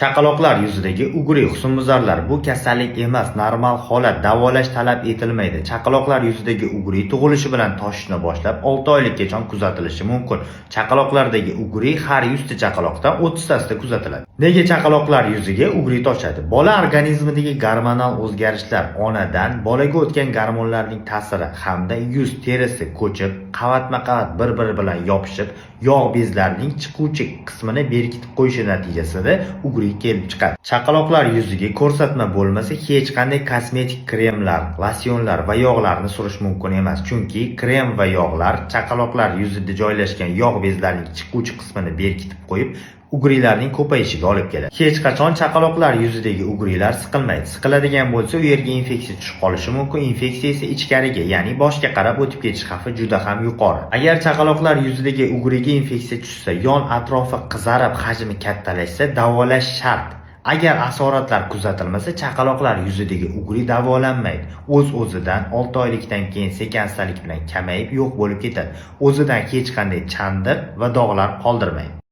Chaqaloqlar yuzidagi ugri husnbuzarlar bu kasallik emas, normal holat, davolash talab etilmaydi. Chaqaloqlar yuzidagi ugri tug'ilishi bilan toshishni boshlab 6 oylikgacha kuzatilishi mumkin. Chaqaloqlardagi ugri har 100 ta chaqaloqdan 30 tasida kuzatiladi. Nega chaqaloqlar yuziga ugri toshadi? Bola organizmidagi gormonal o'zgarishlar, onadan bolaga o'tgan gormonlarning ta'siri hamda yuz terisi ko'chib, qavatma-qavat bir-biri bilan yopishib, yog' bezlarining chiquvchi qismini berkitib qo'yishi natijasida ugri kelib chiqadi. Chaqaloqlar yuziga ko'rsatma bo'lmasa, hech qanday kosmetik kremlar, losyonlar va yog'larni surish mumkin emas, chunki krem va yog'lar chaqaloqlar yuzida joylashgan yog' bezlarining chiquvchi qismini berkitib qo'yib, ugrilarning ko'payishiga olib keladi. Hech qachon chaqaloqlar yuzidagi ugrilar siqilmaydi. Siqiladigan bo'lsa, u yerga infeksiya tushib qolishi mumkin. Infeksiya esa ichkariga, ya'ni boshga qarab o'tib ketish xavfi juda ham yuqori. Agar chaqaloqlar yuzidagi ugriga infeksiya tushsa, yon atrofi qizarib, hajmi kattalashsa, davolash shart. Agar asoratlar kuzatilmasa, chaqaloqlar yuzidagi ugri davolanmaydi. O'z-o'zidan 6 oylikdan keyin sekin-astalik bilan kamayib yo'q bo'lib ketadi. O'zidan hech qanday chandiq va dog'lar qoldirmaydi.